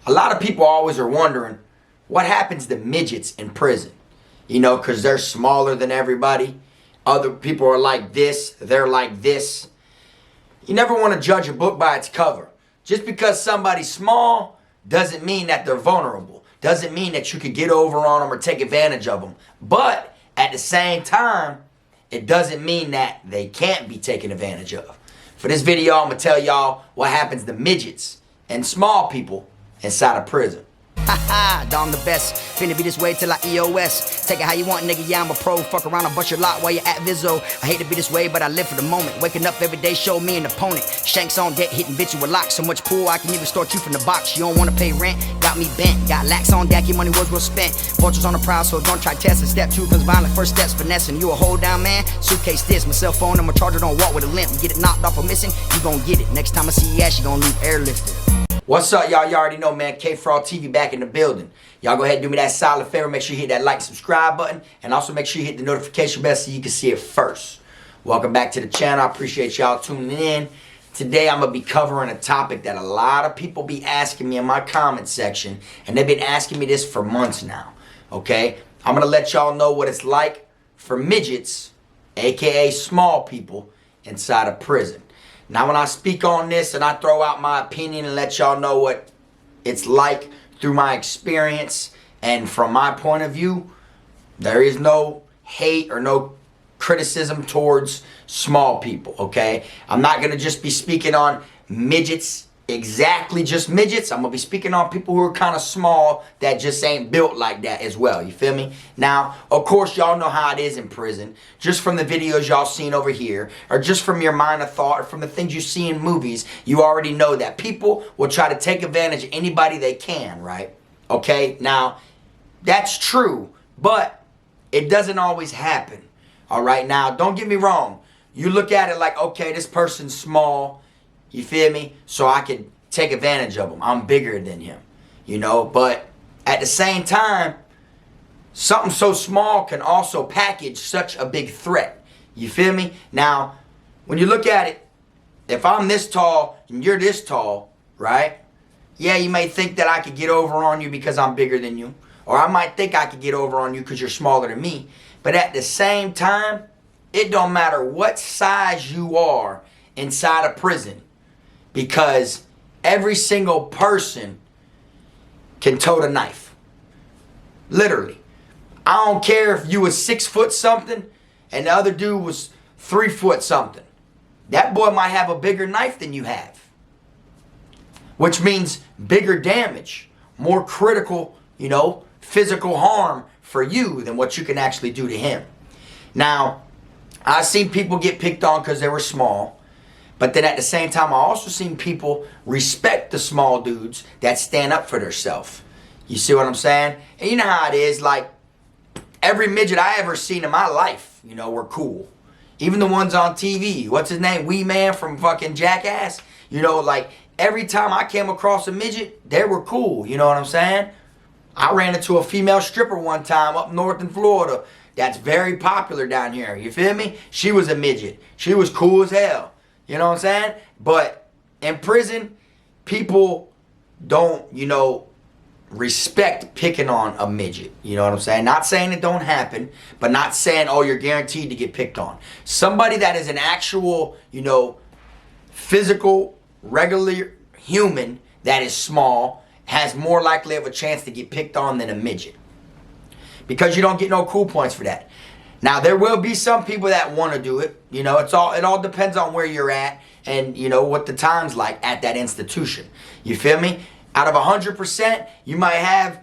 a lot of people always are wondering what happens to midgets in prison. You know, because they're smaller than everybody. Other people are like this, they're like this. You never want to judge a book by its cover. Just because somebody's small doesn't mean that they're vulnerable. Doesn't mean that you could get over on them or take advantage of them. But at the same time, it doesn't mean that they can't be taken advantage of. For this video, I'm going to tell y'all what happens to midgets and small people inside of prison. Haha, dog, I'm the best. Finna be this way till I EOS. Take it how you want, nigga. Yeah, I'm a pro. Fuck around and bust your lot while you're at Vizzo. I hate to be this way, but I live for the moment. Waking up every day, show me an opponent. Shanks on deck, hitting bitch with locks. So much pool, I can even start you from the box. You don't wanna pay rent, got me bent. Got lax on deck, your money was well spent. Vultures on the prowl, so don't try testing. Step 2 comes violent, first steps finessing. You a hold down man, suitcase this. My cell phone and my charger don't walk with a limp. Get it knocked off or missing, you gon' get it. Next time I see your ass, you gon' leave airlifted. What's up, y'all? You already know, man. Kfrogtv back in the building. Y'all go ahead and do me that solid favor. Make sure you hit that like, subscribe button. And also make sure you hit the notification bell so you can see it first. Welcome back to the channel. I appreciate y'all tuning in. Today, I'm going to be covering a topic that a lot of people be asking me in my comment section. And they've been asking me this for months now. Okay? I'm going to let y'all know what it's like for midgets, a.k.a. small people, inside of prison. Now, when I speak on this and I throw out my opinion and let y'all know what it's like through my experience and from my point of view, there is no hate or no criticism towards small people, okay? I'm not going to just be speaking on midgets, exactly just midgets. I'm going to be speaking on people who are kind of small that just ain't built like that as well, you feel me? Now, of course, y'all know how it is in prison, just from the videos y'all seen over here, or just from your mind of thought, or from the things you see in movies, you already know that people will try to take advantage of anybody they can, right? Okay, now, that's true, but it doesn't always happen, all right? Now, don't get me wrong. You look at it like, okay, this person's small, you feel me? So I can take advantage of him. I'm bigger than him, you know? But at the same time, something so small can also package such a big threat. You feel me? Now, when you look at it, if I'm this tall and you're this tall, right? Yeah, you may think that I could get over on you because I'm bigger than you. Or I might think I could get over on you because you're smaller than me. But at the same time, it don't matter what size you are inside a prison. Because every single person can tote a knife. Literally. I don't care if you was 6 foot something and the other dude was 3 foot something. That boy might have a bigger knife than you have. Which means bigger damage, more critical, you know, physical harm for you than what you can actually do to him. Now, I've seen people get picked on because they were small. But then at the same time, I also seen people respect the small dudes that stand up for themselves. You see what I'm saying? And you know how it is, like, every midget I ever seen in my life, you know, were cool. Even the ones on TV. What's his name? Wee Man from fucking Jackass. You know, like, every time I came across a midget, they were cool. You know what I'm saying? I ran into a female stripper one time up north in Florida. That's very popular down here. You feel me? She was a midget. She was cool as hell. You know what I'm saying? But in prison, people don't, you know, respect picking on a midget. You know what I'm saying? Not saying it don't happen, but not saying, oh, you're guaranteed to get picked on. Somebody that is an actual, you know, physical, regular human that is small has more likely of a chance to get picked on than a midget. Because you don't get no cool points for that. Now, there will be some people that want to do it. You know, it all depends on where you're at and, you know, what the time's like at that institution. You feel me? Out of 100%, you might have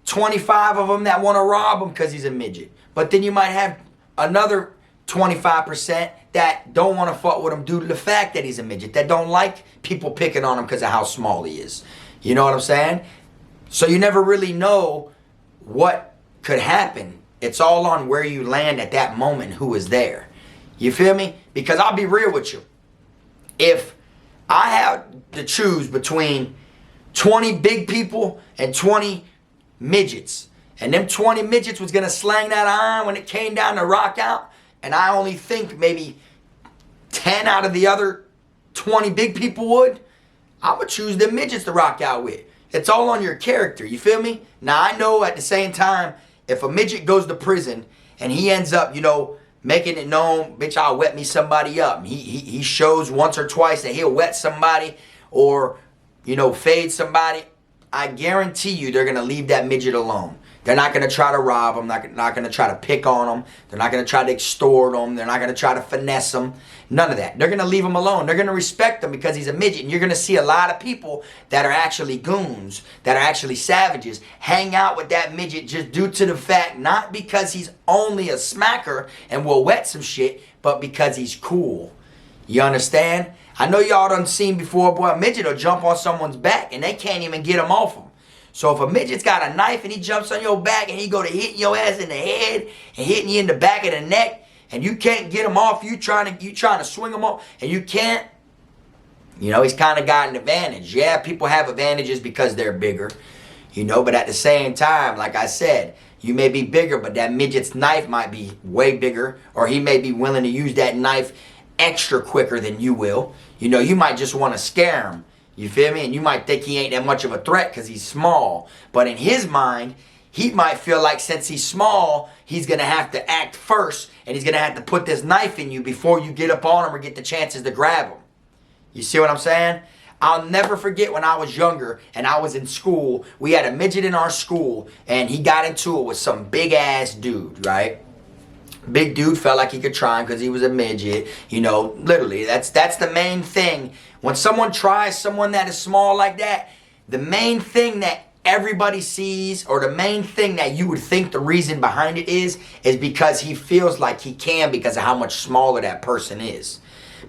25 of them that want to rob him because he's a midget. But then you might have another 25% that don't want to fuck with him due to the fact that he's a midget, that don't like people picking on him because of how small he is. You know what I'm saying? So you never really know what could happen. It's all on where you land at that moment, who is there. You feel me? Because I'll be real with you. If I had to choose between 20 big people and 20 midgets, and them 20 midgets was going to slang that iron when it came down to rock out, and I only think maybe 10 out of the other 20 big people would, I'm going to choose them midgets to rock out with. it's all on your character. You feel me? Now, I know at the same time, if a midget goes to prison and he ends up, you know, making it known, bitch, I'll wet me somebody up. He shows once or twice that he'll wet somebody or, you know, fade somebody. I guarantee you they're going to leave that midget alone. They're not going to try to rob him. Not going to try to pick on him. They're not going to try to extort him. They're not going to try to finesse him. None of that. They're going to leave him alone. They're going to respect him because he's a midget. And you're going to see a lot of people that are actually goons, that are actually savages, hang out with that midget just due to the fact, not because he's only a smacker and will wet some shit, but because he's cool. You understand? I know y'all done seen before, boy, a midget will jump on someone's back and they can't even get him off them. So if a midget's got a knife and he jumps on your back and he go to hitting your ass in the head and hitting you in the back of the neck and you can't get him off, you trying to swing him off and you can't, you know, he's kind of got an advantage. Yeah, people have advantages because they're bigger, you know, but at the same time, like I said, you may be bigger, but that midget's knife might be way bigger, or he may be willing to use that knife extra quicker than you will. You know, you might just want to scare him. You feel me? And you might think he ain't that much of a threat because he's small. But in his mind, he might feel like since he's small, he's going to have to act first. And he's going to have to put this knife in you before you get up on him or get the chances to grab him. You see what I'm saying? I'll never forget when I was younger and I was in school. We had a midget in our school and he got into it with some big ass dude, right? Big dude felt like he could try him because he was a midget. You know, literally, that's the main thing. When someone tries someone that is small like that, the main thing that everybody sees, or the main thing that you would think the reason behind it is because he feels like he can because of how much smaller that person is.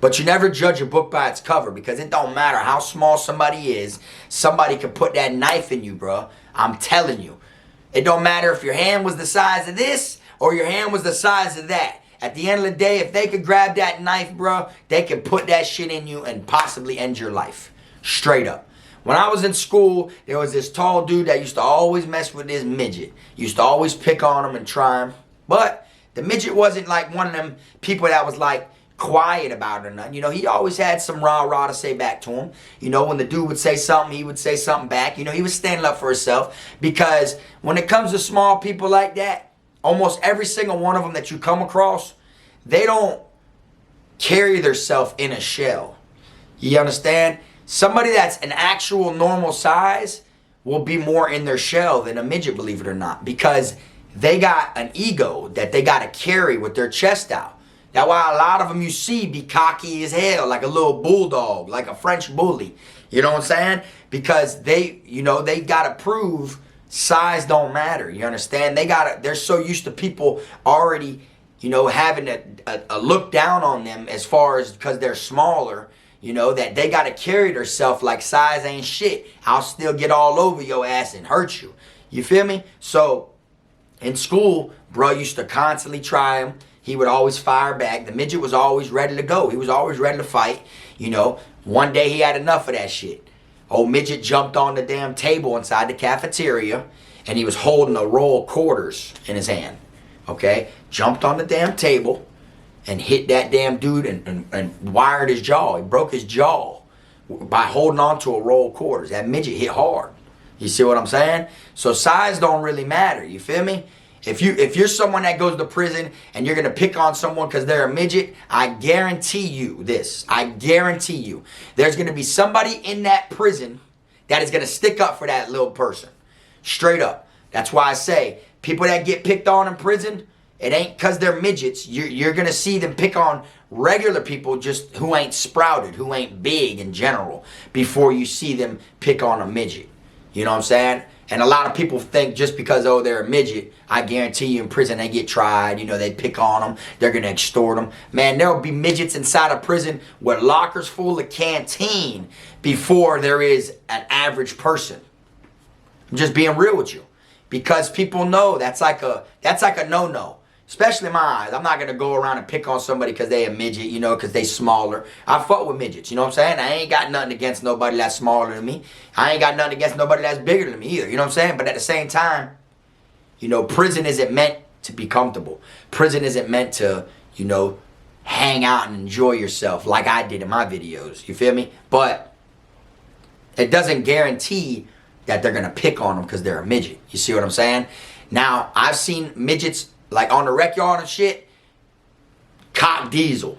But you never judge a book by its cover, because it don't matter how small somebody is, somebody can put that knife in you, bro. I'm telling you. It don't matter if your hand was the size of this or your hand was the size of that. At the end of the day, if they could grab that knife, bro, they could put that shit in you and possibly end your life. Straight up. When I was in school, there was this tall dude that used to always mess with this midget. Used to always pick on him and try him. But the midget wasn't like one of them people that was like quiet about it or nothing. You know, he always had some rah-rah to say back to him. You know, when the dude would say something, he would say something back. You know, he was standing up for himself. Because when it comes to small people like that, almost every single one of them that you come across, they don't carry themselves in a shell. You understand? Somebody that's an actual normal size will be more in their shell than a midget, believe it or not. Because they got an ego that they got to carry with their chest out. That's why a lot of them you see be cocky as hell, like a little bulldog, like a French bully. You know what I'm saying? Because they, you know, they got to prove size don't matter. You understand? They're so used to people already, you know, having a look down on them as far as because they're smaller, you know, that they got to carry themselves like size ain't shit. I'll still get all over your ass and hurt you. You feel me? So in school, bro used to constantly try him. He would always fire back. The midget was always ready to go. He was always ready to fight. You know, one day he had enough of that shit. Old midget jumped on the damn table inside the cafeteria and he was holding a roll of quarters in his hand. Okay? Jumped on the damn table and hit that damn dude and wired his jaw. He broke his jaw by holding on to a roll of quarters. That midget hit hard. You see what I'm saying? So size don't really matter. You feel me? If you're someone that goes to prison and you're going to pick on someone because they're a midget, I guarantee you this. I guarantee you. There's going to be somebody in that prison that is going to stick up for that little person. Straight up. That's why I say, people that get picked on in prison, it ain't because they're midgets. You're going to see them pick on regular people just who ain't sprouted, who ain't big in general, before you see them pick on a midget. You know what I'm saying? And a lot of people think just because, oh, they're a midget, I guarantee you in prison they get tried. You know, they pick on them. They're going to extort them. Man, there will be midgets inside a prison with lockers full of canteen before there is an average person. I'm just being real with you. Because people know that's like a no-no. Especially in my eyes. I'm not going to go around and pick on somebody because they a midget, you know, because they smaller. I fuck with midgets, you know what I'm saying? I ain't got nothing against nobody that's smaller than me. I ain't got nothing against nobody that's bigger than me either, you know what I'm saying? But at the same time, you know, prison isn't meant to be comfortable. Prison isn't meant to, you know, hang out and enjoy yourself like I did in my videos, you feel me? But it doesn't guarantee that they're gonna pick on them because they're a midget. You see what I'm saying? Now, I've seen midgets like on the rec yard and shit, cock diesel.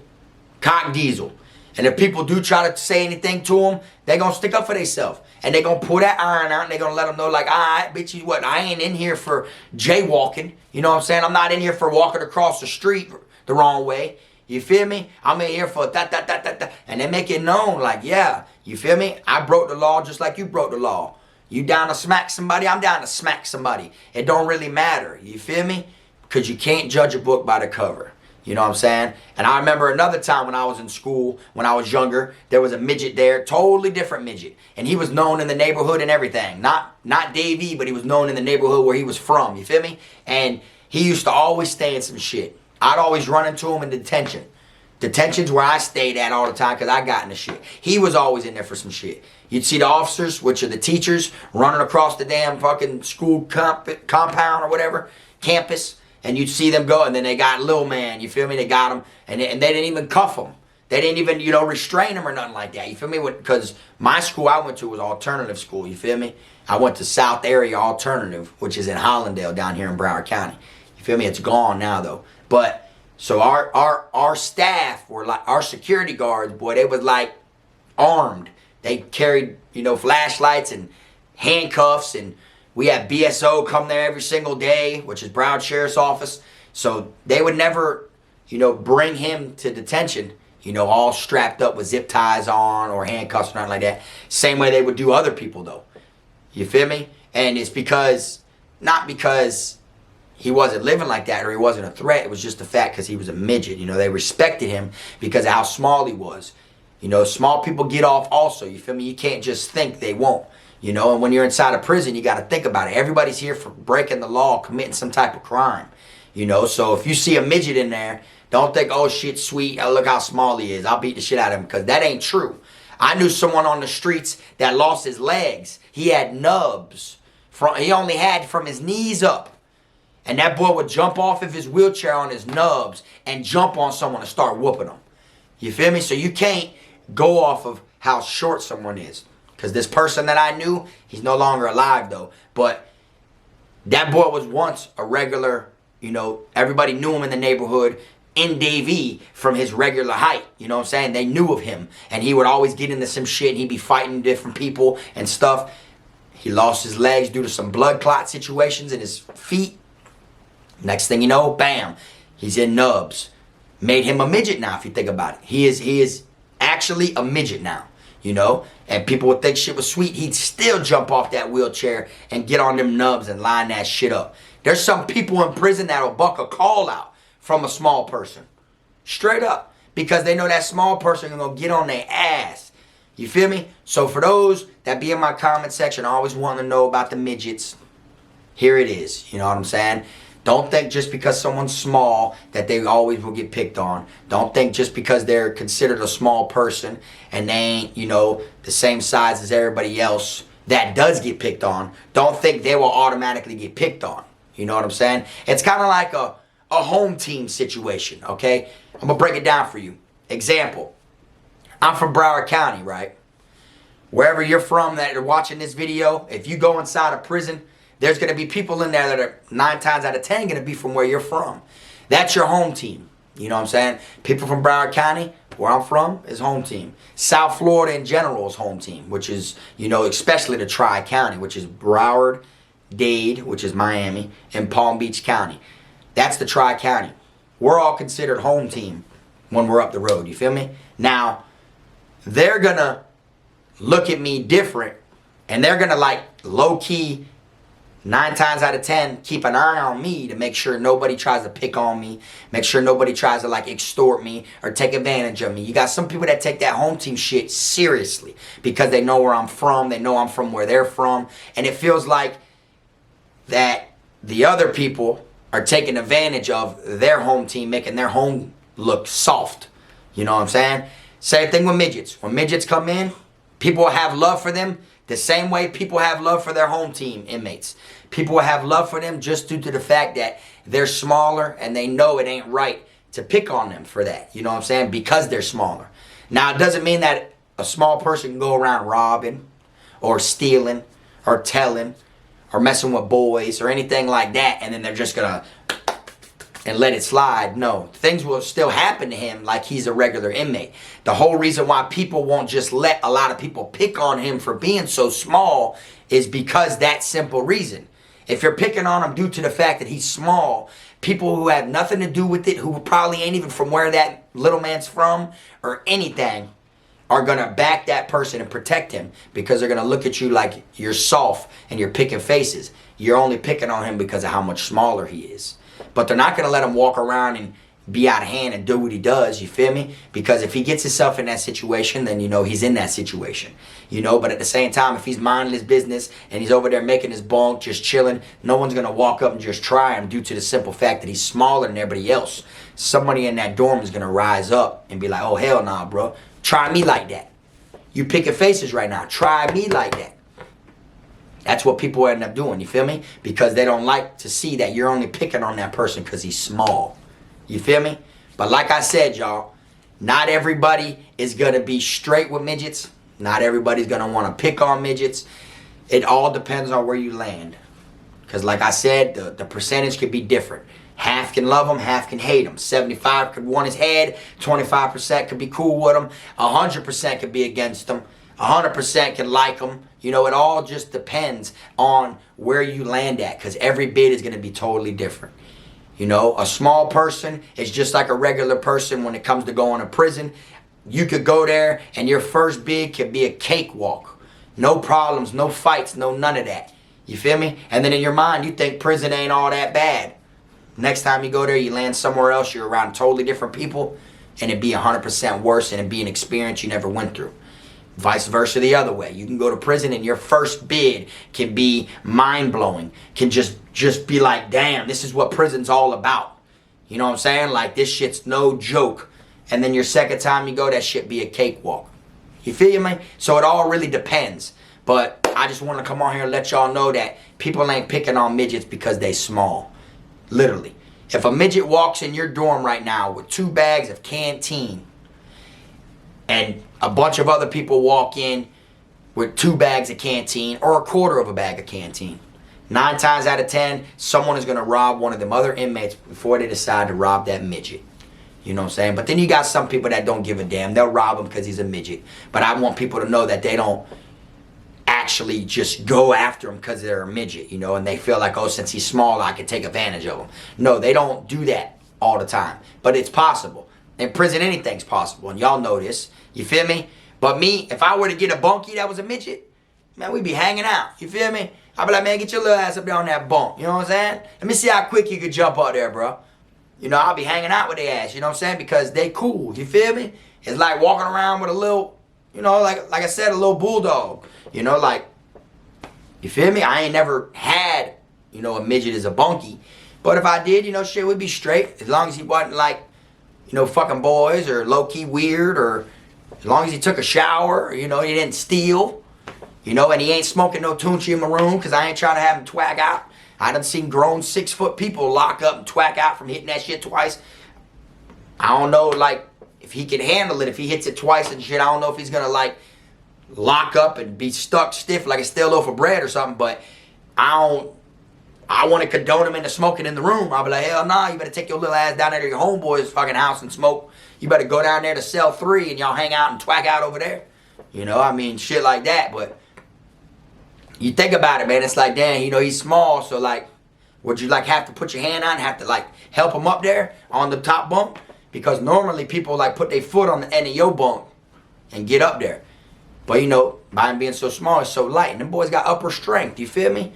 And if people do try to say anything to them, they gonna stick up for themselves. And they gonna pull that iron out and they gonna let them know like, all right, bitch, you what? I ain't in here for jaywalking. You know what I'm saying? I'm not in here for walking across the street the wrong way. You feel me? I'm in here for that. And they make it known like, yeah, you feel me? I broke the law just like you broke the law. You down to smack somebody? I'm down to smack somebody. It don't really matter. You feel me? Because you can't judge a book by the cover. You know what I'm saying? And I remember another time when I was in school, when I was younger, there was a midget there, totally different midget. And he was known in the neighborhood and everything. Not Dave E, but he was known in the neighborhood where he was from. You feel me? And he used to always stay in some shit. I'd always run into him in detention. Detention's where I stayed at all the time because I got into shit. He was always in there for some shit. You'd see the officers, which are the teachers, running across the damn fucking school compound or whatever, campus, and you'd see them go, and then they got Lil Man, you feel me? They got him, and they didn't even cuff him. They didn't even, you know, restrain him or nothing like that, you feel me? Because my school I went to was alternative school, you feel me? I went to South Area Alternative, which is in Hollandale down here in Broward County. You feel me? It's gone now, though. But so our staff were like, our security guards, boy, they was like armed. They carried, you know, flashlights and handcuffs, and we had BSO come there every single day, which is Broward Sheriff's Office. So they would never, you know, bring him to detention, you know, all strapped up with zip ties on or handcuffs or nothing like that. Same way they would do other people, though. You feel me? And it's because, not because he wasn't living like that or he wasn't a threat. It was just the fact because he was a midget. You know, they respected him because of how small he was. You know, small people get off also. You feel me? You can't just think they won't. You know, and when you're inside a prison, you got to think about it. Everybody's here for breaking the law, committing some type of crime. You know, so if you see a midget in there, don't think, oh, shit, sweet, oh, look how small he is. I'll beat the shit out of him, because that ain't true. I knew someone on the streets that lost his legs. He had nubs. He only had from his knees up. And that boy would jump off of his wheelchair on his nubs and jump on someone and start whooping them. You feel me? So you can't go off of how short someone is. Because this person that I knew, he's no longer alive though. But that boy was once a regular, you know, everybody knew him in the neighborhood in Davie from his regular height. You know what I'm saying? They knew of him. And he would always get into some shit and he'd be fighting different people and stuff. He lost his legs due to some blood clot situations in his feet. Next thing you know, bam, he's in nubs. Made him a midget now, if you think about it. He is actually a midget now, you know? And people would think shit was sweet. He'd still jump off that wheelchair and get on them nubs and line that shit up. There's some people in prison that'll buck a call out from a small person. Straight up. Because they know that small person is going to get on their ass. You feel me? So for those that be in my comment section always wanting to know about the midgets, here it is. You know what I'm saying? Don't think just because someone's small that they always will get picked on. Don't think just because they're considered a small person and they ain't, you know, the same size as everybody else that does get picked on. Don't think they will automatically get picked on. You know what I'm saying? It's kind of like a home team situation, okay? I'm going to break it down for you. Example. I'm from Broward County, right? Wherever you're from that are watching this video, if you go inside a prison, there's going to be people in there that are 9 times out of 10 going to be from where you're from. That's your home team. You know what I'm saying? People from Broward County, where I'm from, is home team. South Florida in general is home team, which is, you know, especially the Tri-County, which is Broward, Dade, which is Miami, and Palm Beach County. That's the Tri-County. We're all considered home team when we're up the road. You feel me? Now, they're going to look at me different, and they're going to, like, low-key 9 times out of 10, keep an eye on me to make sure nobody tries to pick on me. Make sure nobody tries to like extort me or take advantage of me. You got some people that take that home team shit seriously because they know where I'm from. They know I'm from where they're from. And it feels like that the other people are taking advantage of their home team, making their home look soft. You know what I'm saying? Same thing with midgets. When midgets come in, people will have love for them the same way people have love for their home team inmates. People will have love for them just due to the fact that they're smaller and they know it ain't right to pick on them for that. You know what I'm saying? Because they're smaller. Now, it doesn't mean that a small person can go around robbing or stealing or telling or messing with boys or anything like that, and then they're just gonna and let it slide. No, things will still happen to him like he's a regular inmate. The whole reason why people won't just let a lot of people pick on him for being so small is because that simple reason. If you're picking on him due to the fact that he's small, people who have nothing to do with it, who probably ain't even from where that little man's from or anything, are going to back that person and protect him, because they're going to look at you like you're soft and you're picking faces. You're only picking on him because of how much smaller he is. But they're not going to let him walk around and be out of hand and do what he does, you feel me? Because if he gets himself in that situation, then you know he's in that situation. You know, but at the same time, if he's minding his business and he's over there making his bunk, just chilling, no one's going to walk up and just try him due to the simple fact that he's smaller than everybody else. Somebody in that dorm is going to rise up and be like, oh, hell nah, bro. Try me like that. You picking faces right now. Try me like that. That's what people end up doing, you feel me? Because they don't like to see that you're only picking on that person because he's small. You feel me? But like I said, y'all, not everybody is going to be straight with midgets. Not everybody's going to want to pick on midgets. It all depends on where you land. Because like I said, the percentage could be different. Half can love him, half can hate him. 75 could want his head, 25% could be cool with him, 100% could be against him, 100% could like him. You know, it all just depends on where you land at, because every bid is going to be totally different. You know, a small person is just like a regular person when it comes to going to prison. You could go there and your first bid could be a cakewalk. No problems, no fights, no none of that. You feel me? And then in your mind, you think prison ain't all that bad. Next time you go there, you land somewhere else, you're around totally different people, and it'd be 100% worse, and it'd be an experience you never went through. Vice versa the other way. You can go to prison and your first bid can be mind-blowing. Can just be like, damn, this is what prison's all about. You know what I'm saying? Like, this shit's no joke. And then your second time you go, that shit be a cakewalk. You feel me? So it all really depends. But I just want to come on here and let y'all know that people ain't picking on midgets because they small. Literally. If a midget walks in your dorm right now with 2 bags of canteen, and a bunch of other people walk in with 2 bags of canteen or a quarter of a bag of canteen, 9 times out of 10, someone is going to rob one of them other inmates before they decide to rob that midget. You know what I'm saying? But then you got some people that don't give a damn. They'll rob him because he's a midget. But I want people to know that they don't actually just go after him because they're a midget, you know, and they feel like, oh, since he's small, I can take advantage of him. No, they don't do that all the time. But it's possible. In prison, anything's possible, and y'all know this. You feel me? But me, if I were to get a bunkie that was a midget, man, we'd be hanging out. You feel me? I'd be like, man, get your little ass up there on that bunk. You know what I'm saying? Let me see how quick you could jump up there, bro. You know, I'll be hanging out with their ass. You know what I'm saying? Because they cool. You feel me? It's like walking around with a little, you know, like I said, a little bulldog. You know, like, you feel me? I ain't never had, you know, a midget as a bunkie. But if I did, you know, shit, we'd be straight. As long as he wasn't like, you know, fucking boys or low-key weird, or as long as he took a shower, you know, he didn't steal, you know, and he ain't smoking no Tunchi in my room, because I ain't trying to have him twack out. I done seen grown 6-foot people lock up and twack out from hitting that shit twice. I don't know, like, if he can handle it, if he hits it twice and shit. I don't know if he's gonna, like, lock up and be stuck stiff like a stale loaf of bread or something, but I want to condone him into smoking in the room. I'll be like, hell nah, you better take your little ass down there to your homeboy's fucking house and smoke. You better go down there to cell 3 and y'all hang out and twack out over there. You know, I mean, shit like that. But you think about it, man, it's like, damn, you know, he's small, so like, would you like have to put your hand out and have to like help him up there on the top bunk? Because normally people like put their foot on the end of your bunk and get up there. But you know, by him being so small, it's so light. And them boys got upper strength, you feel me?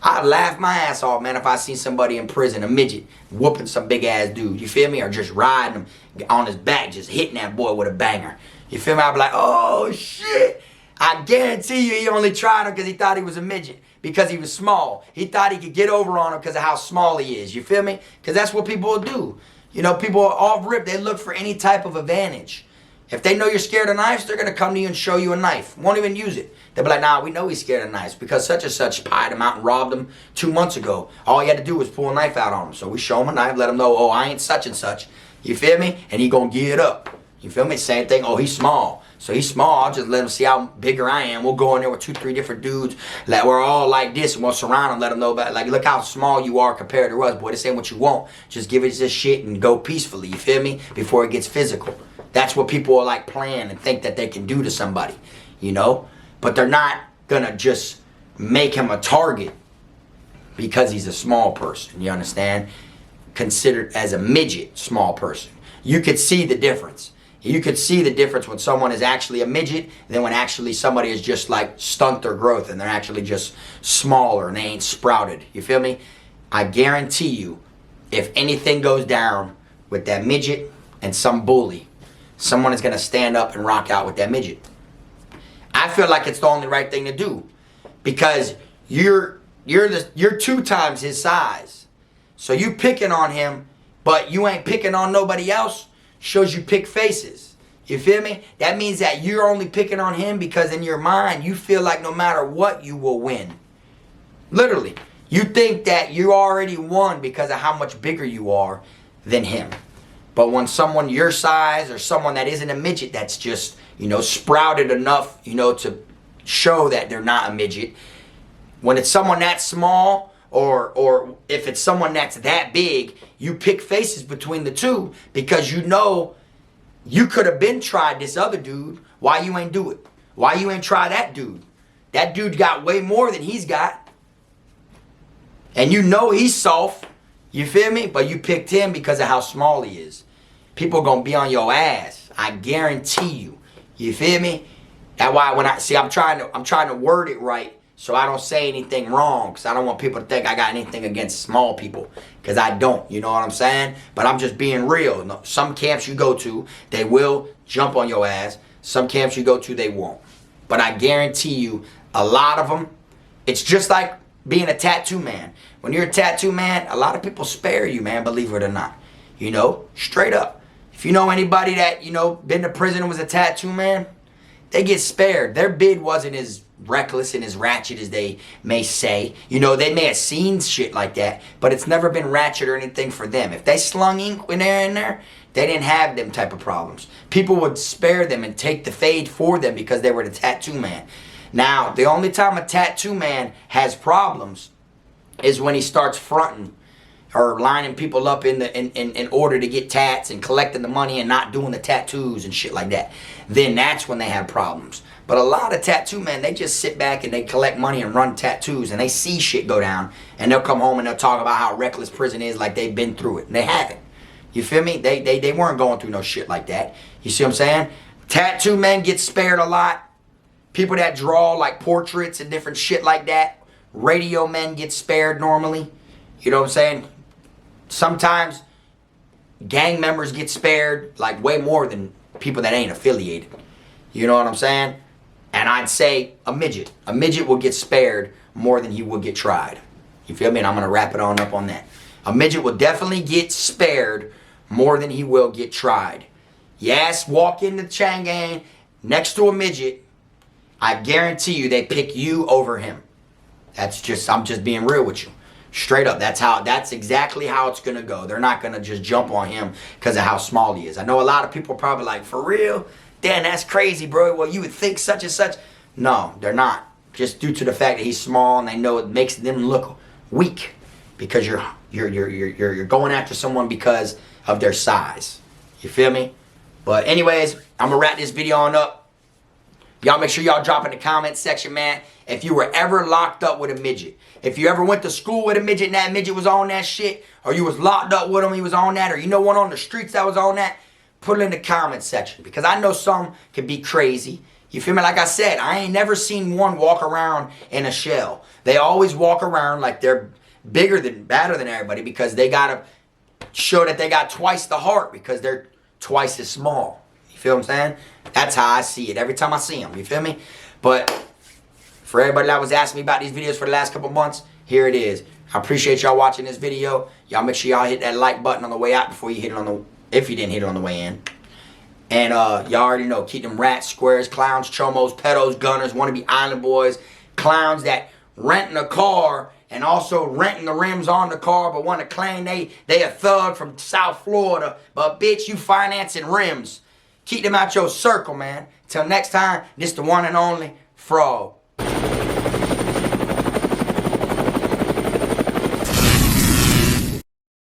I'd laugh my ass off, man, if I seen somebody in prison, a midget, whooping some big ass dude, you feel me? Or just riding him on his back, just hitting that boy with a banger. You feel me? I'd be like, oh shit. I guarantee you he only tried him because he thought he was a midget. Because he was small. He thought he could get over on him because of how small he is. You feel me? Because that's what people will do. You know, people are off rip, they look for any type of advantage. If they know you're scared of knives, they're going to come to you and show you a knife. Won't even use it. They'll be like, nah, we know he's scared of knives because such and such pied him out and robbed him 2 months ago. All he had to do was pull a knife out on him. So we show him a knife, let him know, oh, I ain't such and such. You feel me? And he going to give it up. You feel me? Same thing, oh, he's small. So he's small. I'll just let him see how bigger I am. We'll go in there with 2, 3 different dudes that we're all like this, and we'll surround him, let him know about, like, look how small you are compared to us. Boy, this ain't what you want. Just give it this shit and go peacefully, you feel me? Before it gets physical. That's what people are like plan and think that they can do to somebody, you know? But they're not gonna just make him a target because he's a small person, you understand? Considered as a midget, small person. You could see the difference. You could see the difference when someone is actually a midget than when actually somebody is just like stunt their growth and they're actually just smaller and they ain't sprouted. You feel me? I guarantee you, if anything goes down with that midget and some bully, someone is going to stand up and rock out with that midget. I feel like it's the only right thing to do because you're 2 times his size. So you picking on him, but you ain't picking on nobody else. Shows you pick faces. You feel me? That means that you're only picking on him because in your mind you feel like no matter what you will win. Literally. You think that you already won because of how much bigger you are than him. But when someone your size or someone that isn't a midget that's just, you know, sprouted enough, you know, to show that they're not a midget. When it's someone that small or if it's someone that's that big, you pick faces between the two because you know you could have been tried this other dude. Why you ain't do it? Why you ain't try that dude? That dude got way more than he's got. And you know he's soft. You feel me? But you picked him because of how small he is. People gonna be on your ass. I guarantee you. You feel me? That's why when I'm trying to word it right so I don't say anything wrong, because I don't want people to think I got anything against small people, because I don't, you know what I'm saying? But I'm just being real. Some camps you go to, they will jump on your ass. Some camps you go to, they won't. But I guarantee you, a lot of them, it's just like being a tattoo man. When you're a tattoo man, a lot of people spare you, man, believe it or not. You know, straight up. If you know anybody that, you know, been to prison and was a tattoo man, they get spared. Their bid wasn't as reckless and as ratchet as they may say. You know, they may have seen shit like that, but it's never been ratchet or anything for them. If they slung ink when they're in there, they didn't have them type of problems. People would spare them and take the fade for them because they were the tattoo man. Now, the only time a tattoo man has problems is when he starts fronting or lining people up in order to get tats and collecting the money and not doing the tattoos and shit like that. Then that's when they have problems. But a lot of tattoo men, they just sit back and they collect money and run tattoos and they see shit go down and they'll come home and they'll talk about how reckless prison is like they've been through it. And they haven't. You feel me? They weren't going through no shit like that. You see what I'm saying? Tattoo men get spared a lot. People that draw like portraits and different shit like that. Radio men get spared normally. You know what I'm saying? Sometimes gang members get spared like way more than people that ain't affiliated. You know what I'm saying? And I'd say a midget. A midget will get spared more than he will get tried. You feel me? And I'm going to wrap it on up on that. A midget will definitely get spared more than he will get tried. Yes, walk in the chain gang next to a midget. I guarantee you they pick you over him. I'm just being real with you. Straight up, that's exactly how it's going to go. They're not going to just jump on him because of how small he is. I know a lot of people are probably like, for real? Damn, that's crazy, bro. Well, you would think such and such. No, they're not. Just due to the fact that he's small and they know it makes them look weak because you're going after someone because of their size. You feel me? But anyways, I'm going to wrap this video on up. Y'all make sure y'all drop in the comment section, man, if you were ever locked up with a midget. If you ever went to school with a midget and that midget was on that shit, or you was locked up with him, he was on that, or you know one on the streets that was on that, put it in the comment section. Because I know some could be crazy. You feel me? Like I said, I ain't never seen one walk around in a shell. They always walk around like they're badder than everybody because they got to show that they got twice the heart because they're twice as small. You feel what I'm saying? That's how I see it every time I see them. You feel me? But for everybody that was asking me about these videos for the last couple months, here it is. I appreciate y'all watching this video. Y'all make sure y'all hit that like button on the way out before you hit it on the, if you didn't hit it on the way in. And y'all already know, keep them rats, squares, clowns, chomos, pedos, gunners, wannabe island boys, clowns that renting a car and also renting the rims on the car but want to claim they a thug from South Florida. But bitch, you financing rims. Keep them out your circle, man. Till next time, this the one and only Frog.